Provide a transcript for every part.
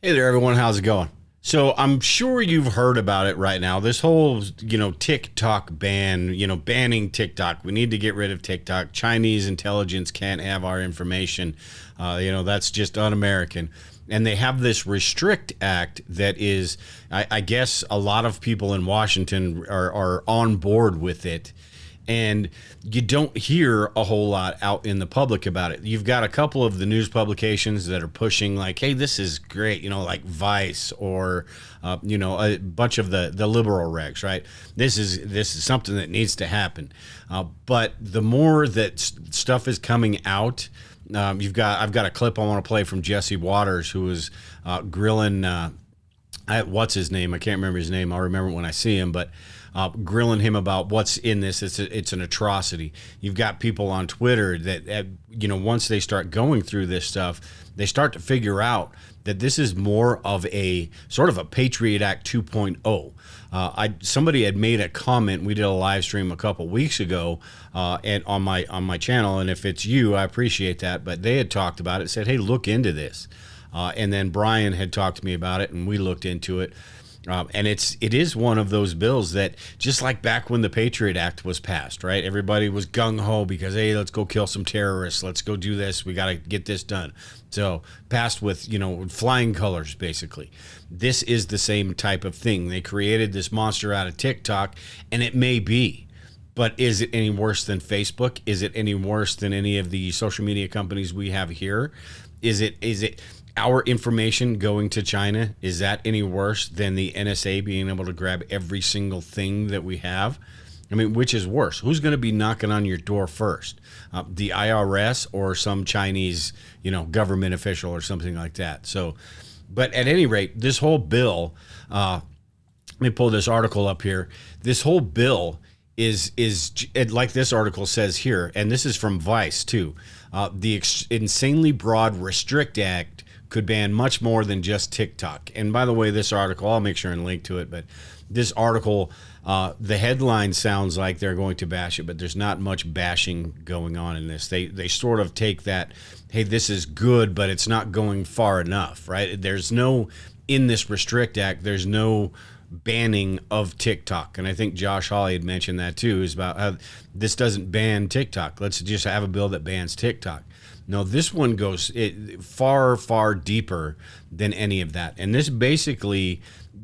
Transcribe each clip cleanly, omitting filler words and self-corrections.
Hey there, everyone. How's it going? So I'm sure you've heard about it right now. This whole, TikTok ban, banning TikTok. We need to get rid of TikTok. Chinese intelligence can't have our information. That's just un-American. And they have this Restrict Act that is, I guess a lot of people in Washington are on board with it. And you don't hear a whole lot out in the public about it. You've got a couple of the news publications that are pushing like, hey, this is great, like Vice or, a bunch of the liberal regs, right? This is something that needs to happen. But the more that stuff is coming out, I've got a clip I want to play from Jesse Waters, who was grilling, what's his name? I can't remember his name. I'll remember when I see him, but grilling him about what's in this. It's an atrocity. You've got people on Twitter that, once they start going through this stuff, they start to figure out that this is more of a sort of a Patriot Act 2.0. Somebody had made a comment. We did a live stream a couple weeks ago and on my channel, and if it's you, I appreciate that. But they had talked about it, said, hey, look into this. And then Brian had talked to me about it, and we looked into it. And it is one of those bills that, just like back when the Patriot Act was passed, right? Everybody was gung-ho because, hey, let's go kill some terrorists. Let's go do this. We got to get this done. So passed with, flying colors, basically. This is the same type of thing. They created this monster out of TikTok, and it may be. But is it any worse than Facebook? Is it any worse than any of the social media companies we have here? Is it our information going to China? Is that any worse than the NSA being able to grab every single thing that we have? I mean, which is worse? Who's going to be knocking on your door first? The IRS or some Chinese, government official or something like that? So, but at any rate, this whole bill, let me pull this article up here. This whole bill is like this article says here, and this is from Vice too. The insanely broad Restrict Act could ban much more than just TikTok. And by the way, this article, I'll make sure and link to it, but this article, the headline sounds like they're going to bash it, but there's not much bashing going on in this. They sort of take that, hey, this is good, but it's not going far enough, right? There's no, in this Restrict Act, there's no banning of TikTok. And I think Josh Hawley had mentioned that too, is about how this doesn't ban TikTok. Let's just have a bill that bans TikTok. No, this one goes far, far deeper than any of that. And this basically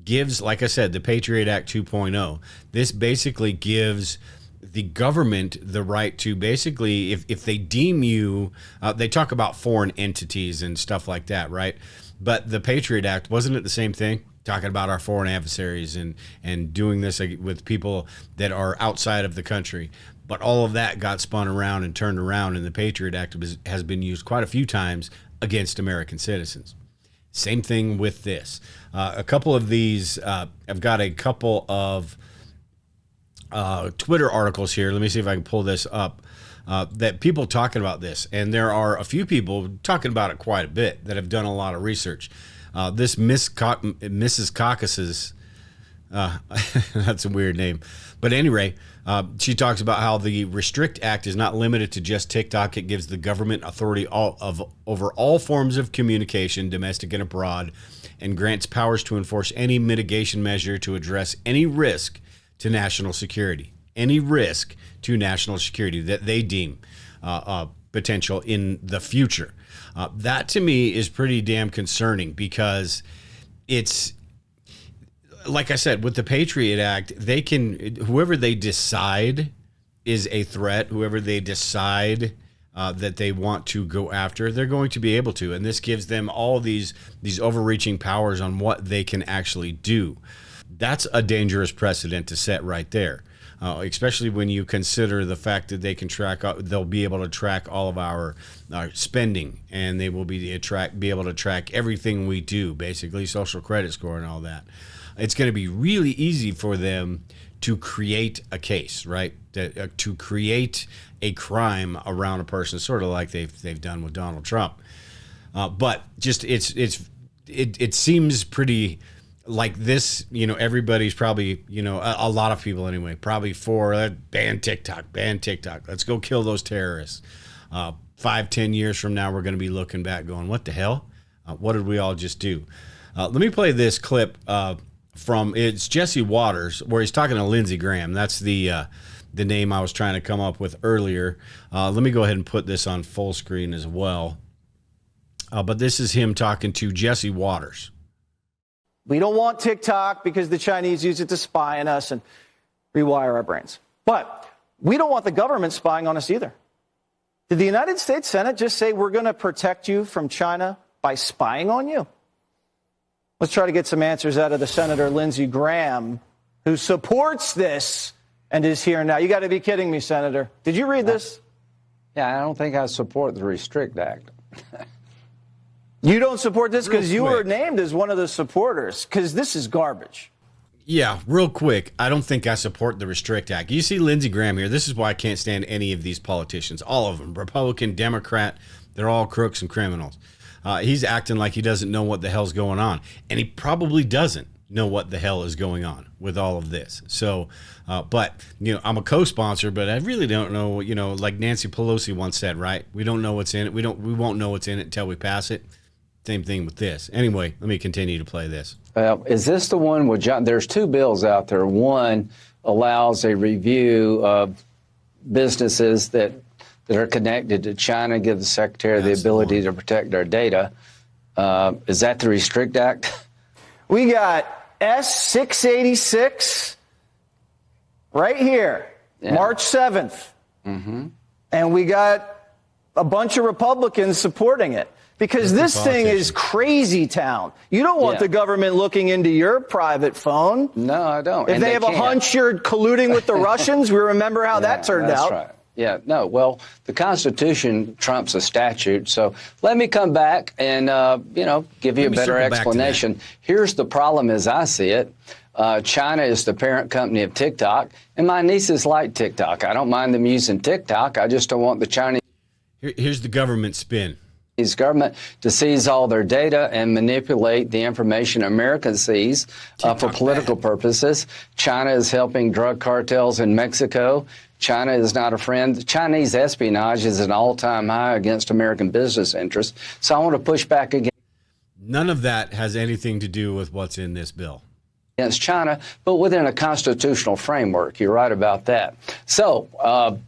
gives, like I said, the Patriot Act 2.0. This basically gives the government the right to basically, if they deem you, they talk about foreign entities and stuff like that, right? But the Patriot Act, wasn't it the same thing? Talking about our foreign adversaries and doing this with people that are outside of the country. But all of that got spun around and turned around, and the Patriot Act has been used quite a few times against American citizens. Same thing with this. A couple of these, I've got a couple of Twitter articles here. Let me see if I can pull this up. That people talking about this, and there are a few people talking about it quite a bit that have done a lot of research. This Mrs. Caucasus, that's a weird name. But anyway, she talks about how the Restrict Act is not limited to just TikTok. It gives the government authority over all forms of communication, domestic and abroad, and grants powers to enforce any mitigation measure to address any risk to national security. Any risk to national security that they deem potential in the future. That to me is pretty damn concerning, because it's, like I said, with the Patriot Act, they can, whoever they decide is a threat, whoever they decide that they want to go after, they're going to be able to. And this gives them all these overreaching powers on what they can actually do. That's a dangerous precedent to set right there. Especially when you consider the fact that they can they'll be able to track all of our spending, and they will be able to track everything we do, basically social credit score and all that. It's going to be really easy for them to create a case, right? To create a crime around a person, sort of like they've done with Donald Trump. But just it seems pretty. Like this, everybody's probably, a lot of people anyway, probably for ban TikTok. Let's go kill those terrorists. 5-10 years from now, we're going to be looking back going, what the hell? What did we all just do? Let me play this clip from it's Jesse Waters where he's talking to Lindsey Graham. That's the name I was trying to come up with earlier. Let me go ahead and put this on full screen as well. But this is him talking to Jesse Waters. We don't want TikTok because the Chinese use it to spy on us and rewire our brains. But we don't want the government spying on us either. Did the United States Senate just say we're going to protect you from China by spying on you? Let's try to get some answers out of the Senator Lindsey Graham, who supports this and is here now. You got to be kidding me, Senator. Did you read this? Yeah, I don't think I support the Restrict Act. You don't support this because you were named as one of the supporters, because this is garbage. Yeah, real quick. I don't think I support the Restrict Act. You see Lindsey Graham here. This is why I can't stand any of these politicians. All of them, Republican, Democrat, they're all crooks and criminals. He's acting like he doesn't know what the hell's going on. And he probably doesn't know what the hell is going on with all of this. So, but, I'm a co-sponsor, but I really don't know, like Nancy Pelosi once said, right? We don't know what's in it. We won't know what's in it until we pass it. Same thing with this. Anyway, let me continue to play this. Is this the one with John? There's two bills out there. One allows a review of businesses that are connected to China, give the secretary the ability to protect our data. Is that the Restrict Act? We got S-686 right here, March 7th. Mm-hmm. And we got a bunch of Republicans supporting it. Because this thing is crazy town. You don't want the government looking into your private phone. No, I don't. If they have a hunch you're colluding with the Russians, we remember how that turned out. Right. Yeah, no, well, the Constitution trumps a statute. So let me come back and, give you a better explanation. Here's the problem as I see it. China is the parent company of TikTok, and my nieces like TikTok. I don't mind them using TikTok. I just don't want the Chinese. Here's the government spin. Government to seize all their data and manipulate the information America sees for political purposes. China is helping drug cartels in Mexico. China is not a friend. Chinese espionage is an all-time high against American business interests. So I want to push back again. None of that has anything to do with what's in this bill. Against China, but within a constitutional framework. You're right about that. So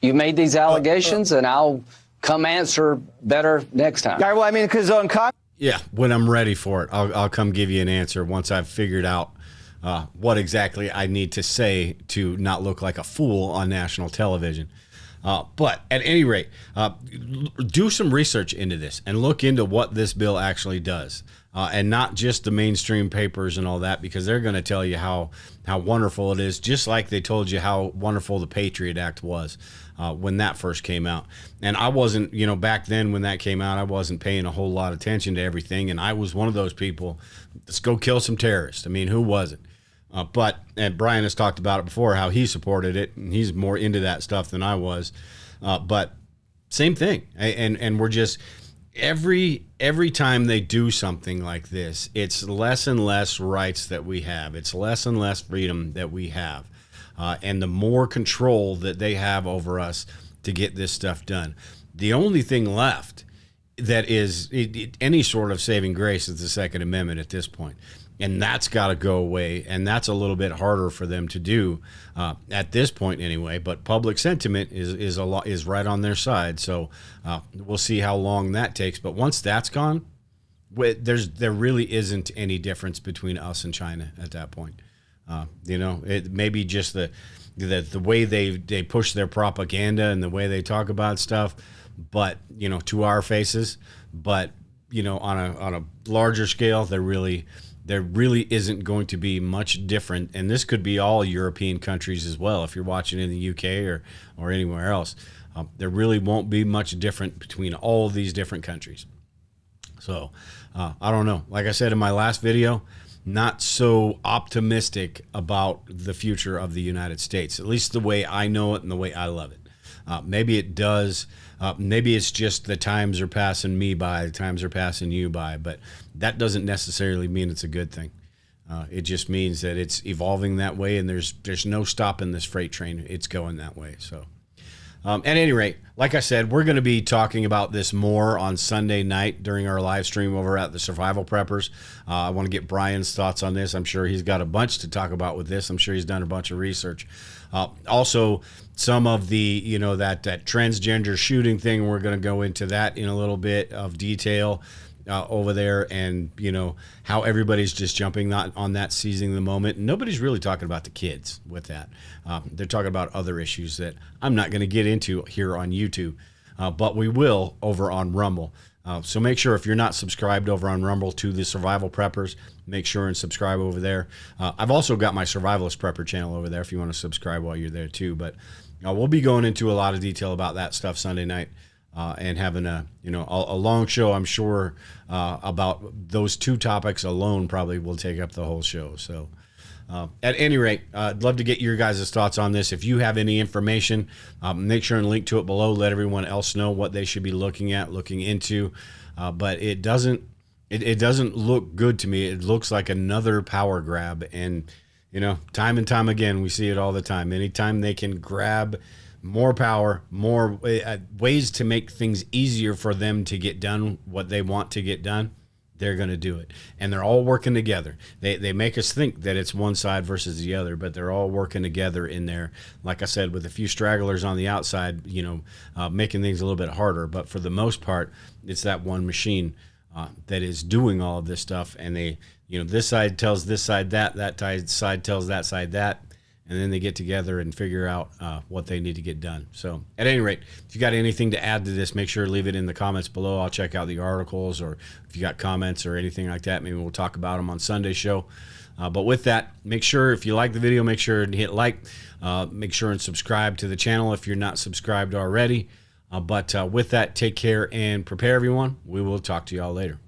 you made these allegations, and I'll come answer better next time. Well, I mean, because on when I'm ready for it, I'll come give you an answer once I've figured out what exactly I need to say to not look like a fool on national television. But at any rate, do some research into this and look into what this bill actually does. And not just the mainstream papers and all that, because they're going to tell you how wonderful it is, just like they told you how wonderful the Patriot Act was when that first came out. And I wasn't, back then when that came out, I wasn't paying a whole lot of attention to everything. And I was one of those people, let's go kill some terrorists. I mean, who wasn't? And Brian has talked about it before, how he supported it, and he's more into that stuff than I was. But same thing. And we're just... Every time they do something like this, it's less and less rights that we have. It's less and less freedom that we have. And the more control that they have over us to get this stuff done. The only thing left that is any sort of saving grace is the Second Amendment at this point. And that's got to go away, and that's a little bit harder for them to do at this point anyway. But public sentiment is right on their side, so we'll see how long that takes. But once that's gone, there really isn't any difference between us and China at that point. It may be just the way they push their propaganda and the way they talk about stuff, but to our faces. But on a larger scale, there really isn't going to be much different. And this could be all European countries as well. If you're watching in the UK or anywhere else, there really won't be much different between all of these different countries. So I don't know. Like I said in my last video, not so optimistic about the future of the United States, at least the way I know it and the way I love it. Maybe it does. Maybe it's just the times are passing me by, the times are passing you by, but that doesn't necessarily mean it's a good thing. It just means that it's evolving that way, and there's no stopping this freight train. It's going that way. So At any rate, like I said, we're going to be talking about this more on Sunday night during our live stream over at the Survival Preppers. I want to get Brian's thoughts on this. I'm sure he's got a bunch to talk about with this. I'm sure he's done a bunch of research. Also, some of the, that transgender shooting thing, we're going to go into that in a little bit of detail over there, and how everybody's just jumping on that, seizing the moment. Nobody's really talking about the kids with that. They're talking about other issues that I'm not going to get into here on YouTube, but we will over on Rumble. So make sure, if you're not subscribed over on Rumble to the Survival Preppers, make sure and subscribe over there. I've also got my Survivalist Prepper channel over there if you want to subscribe while you're there too. But we'll be going into a lot of detail about that stuff Sunday night. And having a long show, I'm sure, about those two topics alone probably will take up the whole show. So at any rate, I'd love to get your guys' thoughts on this. If you have any information, make sure and link to it below. Let everyone else know what they should be looking into. But it doesn't look good to me. It looks like another power grab. And, time and time again, we see it all the time. Anytime they can grab more power, more ways to make things easier for them to get done what they want to get done, they're going to do it. And they're all working together. They make us think that it's one side versus the other, but they're all working together in there. Like I said, with a few stragglers on the outside, making things a little bit harder. But for the most part, it's that one machine that is doing all of this stuff. And they, this side tells this side that side tells that side that. And then they get together and figure out what they need to get done. So at any rate, if you got anything to add to this, make sure to leave it in the comments below. I'll check out the articles, or if you got comments or anything like that, maybe we'll talk about them on Sunday's show. But with that, make sure, if you like the video, make sure to hit like. Make sure and subscribe to the channel if you're not subscribed already. But with that, take care and prepare, everyone. We will talk to y'all later.